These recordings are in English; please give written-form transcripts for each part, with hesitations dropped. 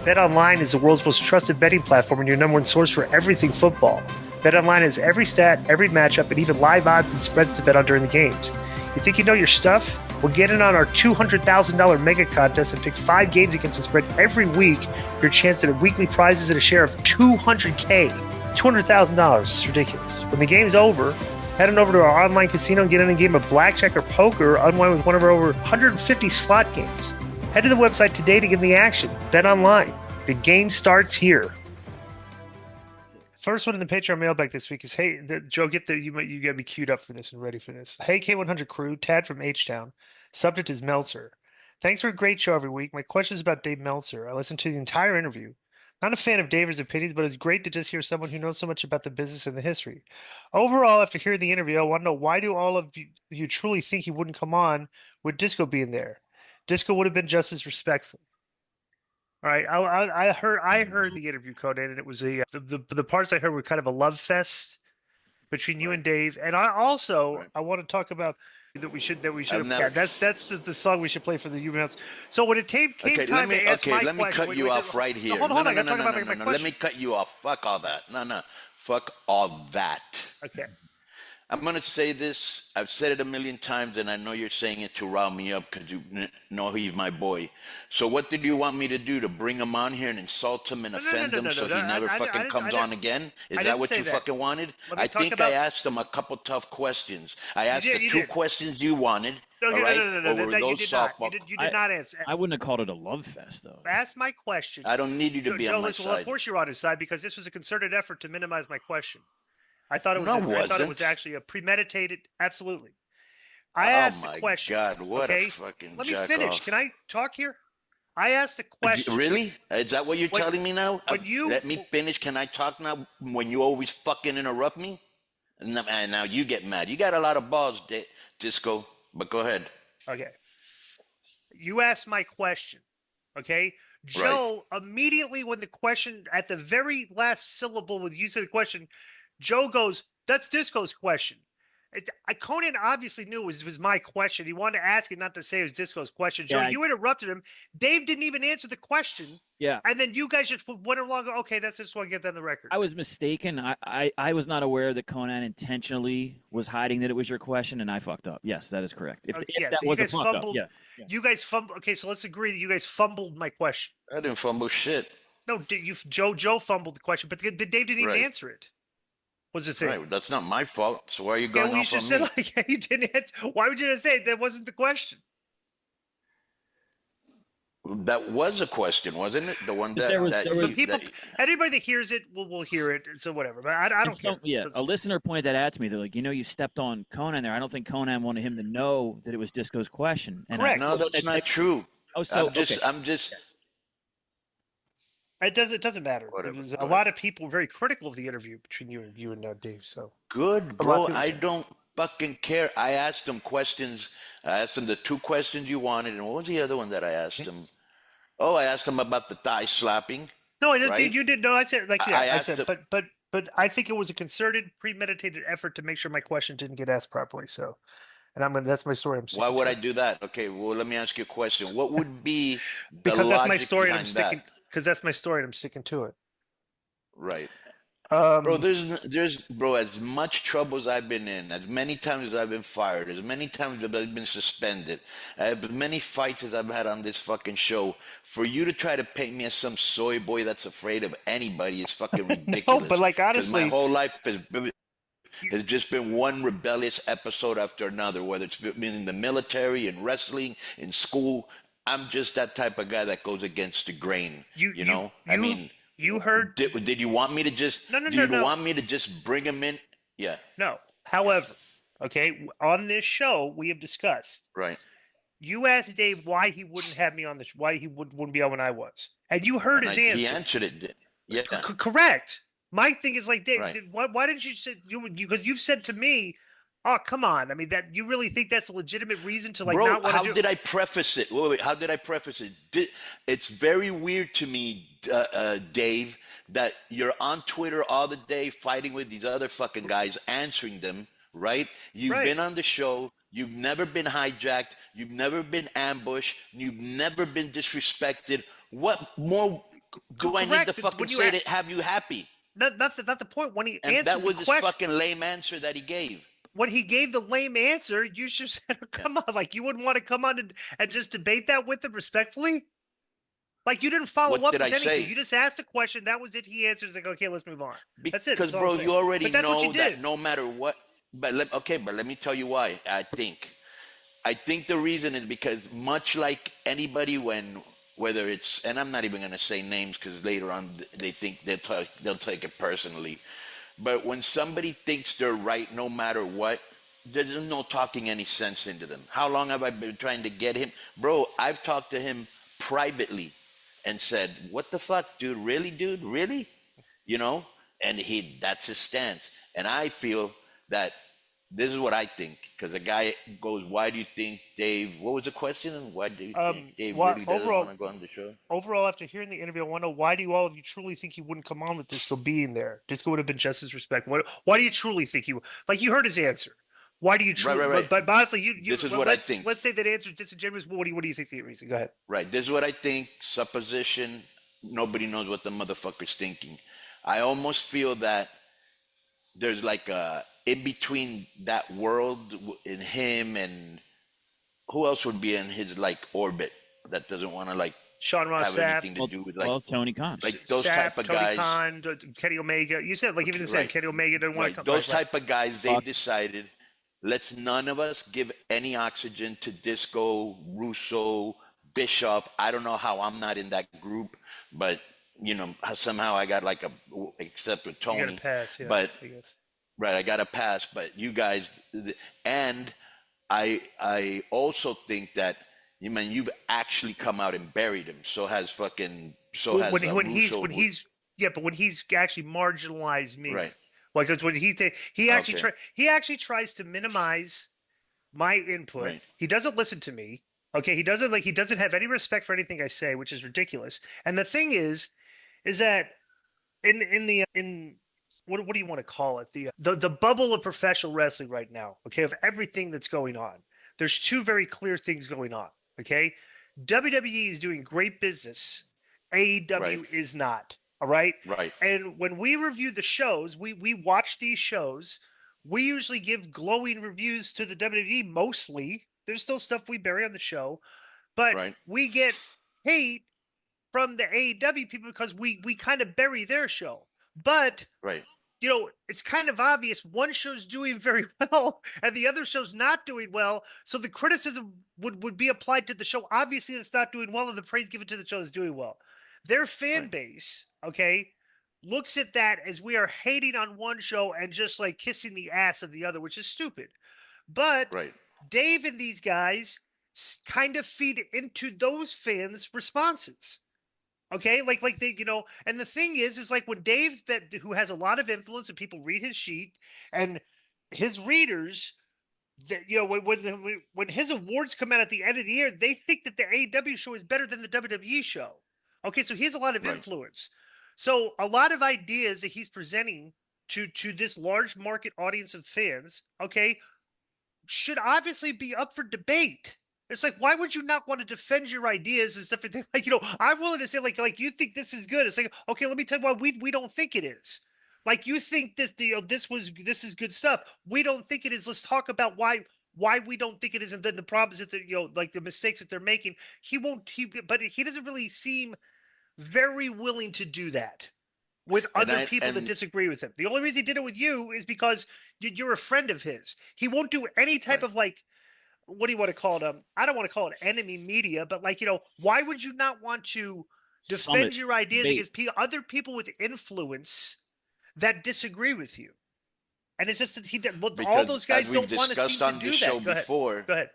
BetOnline is the world's most trusted betting platform and your number one source for everything football. BetOnline has every stat, every matchup, and even live odds and spreads to bet on during the games. You think you know your stuff? Well, get in on our $200,000 mega contest and pick 5 games against the spread every week for your chance at weekly prizes and a share of $200K. $200,000 is ridiculous. When the game's over, head on over to our online casino and get in a game of blackjack or poker or unwind with one of our over 150 slot games. Head to the website today to get in the action. Bet online. The game starts here. First one in the Patreon mailbag this week is, hey, Joe, you got me queued up for this and ready for this. Hey, K100 crew, Tad from H-Town. Subject is Meltzer. Thanks for a great show every week. My question is about Dave Meltzer. I listened to the entire interview. Not a fan of Dave's opinions, but it's great to just hear someone who knows so much about the business and the history. Overall, after hearing the interview, I want to know, why do all of you truly think he wouldn't come on with Disco being there? Disco would have been just as respectful. All right, I heard the interview, Konnan, and it was the parts I heard were kind of a love fest between you and Dave. And I also I want to talk about that we should have. Yeah, that's the song we should play for the UMS. So when it came time to ask my question, let me cut you off right here. No, hold on, no. Let me cut you off. Fuck all that. No. Fuck all that. Okay. I'm going to say this. I've said it a million times, and I know you're saying it to rile me up because you know he's my boy. So what did you want me to do? To bring him on here and insult him and offend him so he never fucking comes on again? Is that what you fucking wanted? I think I asked him a couple tough questions. I asked the 2 questions you wanted. No, all right? You did not. You did not answer. I wouldn't have called it a love fest, though. Ask my question. I don't need you to be on my side. Well, of course you're on his side, because this was a concerted effort to minimize my question. I thought it was actually a premeditated. Absolutely. I asked the question. Oh my God! What a fucking. Let me finish. Can I talk here? I asked a question. Really? Is that what you're telling me now? Let me finish. Can I talk now? When you always fucking interrupt me, and now you get mad. You got a lot of balls, Disco. But go ahead. Okay. You asked my question. Okay. Joe, immediately when the question, at the very last syllable with you said the question, Joe goes, that's Disco's question. Konnan obviously knew it was my question. He wanted to ask it, not to say it was Disco's question. Joe, you interrupted him. Dave didn't even answer the question. Yeah. And then you guys just went along. Okay, that's just want to get that on the record. I was mistaken. I was not aware that Konnan intentionally was hiding that it was your question, and I fucked up. Yes, that is correct. If that was a fuck up, yeah. You guys fumbled. Okay, so let's agree that you guys fumbled my question. I didn't fumble shit. No, Joe fumbled the question, but Dave didn't even answer it. Was the thing. Right, that's not my fault. So why are you going off on me? Said, you didn't answer. Why would you say that wasn't the question? That was a question, wasn't it? The one that anybody that hears it will hear it. So whatever. But I don't care. Yeah, a listener pointed that out to me. They're like, you stepped on Konnan there. I don't think Konnan wanted him to know that it was Disco's question. And correct. No, that's not true. Oh, so I'm just. It doesn't matter. There's a lot of people very critical of the interview between you and Dave. So good, bro. I don't fucking care. I asked him questions. I asked him the 2 questions you wanted, and what was the other one that I asked him? Oh, I asked him about the thigh slapping. No, you didn't. No, I said but I think it was a concerted, premeditated effort to make sure my question didn't get asked properly. So, and that's my story. Why would I do that? Okay, well, let me ask you a question. What would be because that's my story, and I'm sticking. Because that's my story, and I'm sticking to it. Right. Bro, there's as much trouble as I've been in, as many times as I've been fired, as many times as I've been suspended, as many fights as I've had on this fucking show, for you to try to paint me as some soy boy that's afraid of anybody is fucking ridiculous. No, but honestly, my whole life has just been one rebellious episode after another, whether it's been in the military, in wrestling, in school. I'm just that type of guy that goes against the grain. You know? You heard. Did you want me to just? No. Do you want me to just bring him in? Yeah. No. However, okay, on this show we have discussed. Right. You asked Dave why he wouldn't have me on this, why he wouldn't be on when I was, and you heard his answer. He answered it. Yeah. Correct. My thing is like, Dave, right. Why didn't you say because you've said to me, oh, come on. I mean, that you really think that's a legitimate reason to not want to do it? How did I preface it? Wait, how did I preface it? It's very weird to me, Dave, that you're on Twitter all the day fighting with these other fucking guys, answering them, right? You've been on the show. You've never been hijacked. You've never been ambushed. You've never been disrespected. What more Do I need to fucking say to have you happy? Not the point. When he and answered that was the his question, fucking lame answer that he gave. When he gave the lame answer, you should said, come on, like you wouldn't want to come on and just debate that with him respectfully? Like you didn't follow What up did with I anything. say? You just asked a question. That was it. He answers like, okay, let's move on. That's it. Because, That's bro, you already know that no matter what. But let me tell you why. I think the reason is because much like anybody, whether it's, and I'm not even going to say names because later on they think they'll take it personally. But when somebody thinks they're right no matter what, there's no talking any sense into them. How long have I been trying to get him? Bro, I've talked to him privately and said, what the fuck, dude? Really, dude? Really? You know? And that's his stance. And I feel that this is what I think, because the guy goes, why do you think Dave, what was the question? Why do you think Dave really doesn't want to go on the show? Overall, after hearing the interview, I want to know, why do all of you truly think he wouldn't come on with Disco being there? Disco would have been just as respectful. Why do you truly think he would? Like, you heard his answer. Why do you truly? Right. But honestly, this is what I think. Let's say that answer is disingenuous. What do you think the reason? Go ahead. Right. This is what I think. Supposition. Nobody knows what the motherfucker's thinking. I almost feel that there's like a in between that world in him and who else would be in his like orbit that doesn't want to like Sean Ross have anything to do with like Tony Khan, like those type of Tony guys. Khan, Kenny Omega. You said like even said Kenny Omega didn't want to come. Those type of guys. They decided, let's none of us give any oxygen to Disco, Russo, Bischoff. I don't know how I'm not in that group, but you know somehow I got like except with Tony. You got a pass, yeah, but right, I got a pass. But you guys, and I also think that you've actually come out and buried him. So has fucking when he's but when he's actually marginalized me, right? Like when he actually tries to minimize my input. Right. He doesn't listen to me. Okay, he doesn't have any respect for anything I say, which is ridiculous. And the thing is that in what do you want to call it? The bubble of professional wrestling right now, okay, of everything that's going on. There's two very clear things going on, okay? WWE is doing great business. AEW is not, all right? Right. And when we review the shows, we watch these shows, we usually give glowing reviews to the WWE mostly. There's still stuff we bury on the show, but we get hate from the AEW people because we kind of bury their show. But it's kind of obvious one show's doing very well and the other show's not doing well. So the criticism would be applied to the show. Obviously, it's not doing well, and the praise given to the show that's doing well. Their fan base, okay, looks at that as we are hating on one show and just like kissing the ass of the other, which is stupid. But Dave and these guys kind of feed into those fans' responses. Okay, like they, and the thing is like when Dave, who has a lot of influence and people read his sheet, and his readers, that when his awards come out at the end of the year, they think that the AEW show is better than the WWE show. Okay, so he has a lot of influence. So a lot of ideas that he's presenting to this large market audience of fans, okay, should obviously be up for debate. It's like, why would you not want to defend your ideas and stuff? Like, I'm willing to say, like you think this is good. It's like, okay, let me tell you why we don't think it is. Like, you think this is good stuff. We don't think it is. Let's talk about why we don't think it is, and then the problems that like the mistakes that they're making. But he doesn't really seem very willing to do that with other people that disagree with him. The only reason he did it with you is because you're a friend of his. He won't do any type of like, what do you want to call it? I don't want to call it enemy media, but like, why would you not want to defend your ideas against other people with influence that disagree with you? And it's just that all those guys don't want to seem to do that. Go ahead.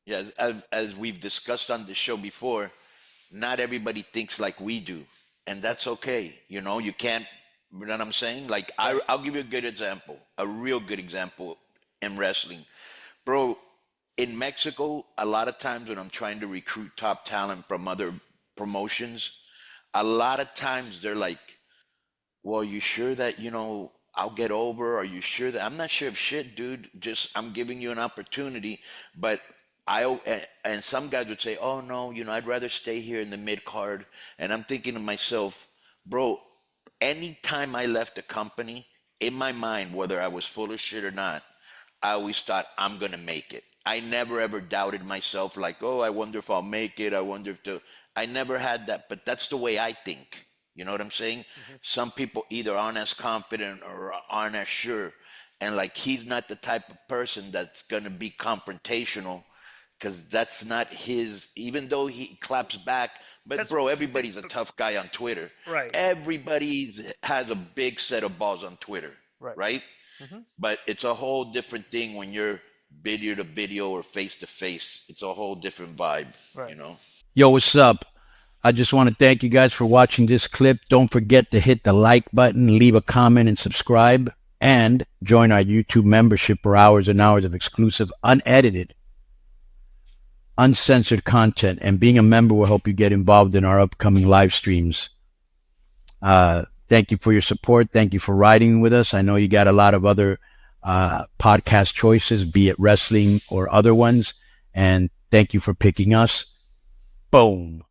Yeah, as we've discussed on the show before, not everybody thinks like we do, and that's okay. You can't. You know what I'm saying? Like, I'll give you a good example, a real good example in wrestling, bro. In Mexico, a lot of times when I'm trying to recruit top talent from other promotions, a lot of times they're like, well, you sure that, I'll get over? Are you sure that? I'm not sure of shit, dude. Just, I'm giving you an opportunity. But and some guys would say, "Oh no, I'd rather stay here in the mid card." And I'm thinking to myself, bro, anytime I left a company, in my mind, whether I was full of shit or not, I always thought I'm gonna make it. I never ever doubted myself, like, oh, I wonder if I'll make it. I wonder if the. I never had that, but that's the way I think. You know what I'm saying? Some people either aren't as confident or aren't as sure, and like he's not the type of person that's gonna be confrontational, because that's not his. Even though he claps back, but bro, everybody's a tough guy on Twitter. Right. Everybody has a big set of balls on Twitter. Right? But it's a whole different thing when you're video to video or face to face. It's a whole different vibe, Yo, what's up? I just want to thank you guys for watching this clip. Don't forget to hit the like button, leave a comment, and subscribe. And join our YouTube membership for hours and hours of exclusive, unedited, uncensored content. And being a member will help you get involved in our upcoming live streams. Thank you for your support. Thank you for riding with us. I know you got a lot of other podcast choices, be it wrestling or other ones. And thank you for picking us. Boom.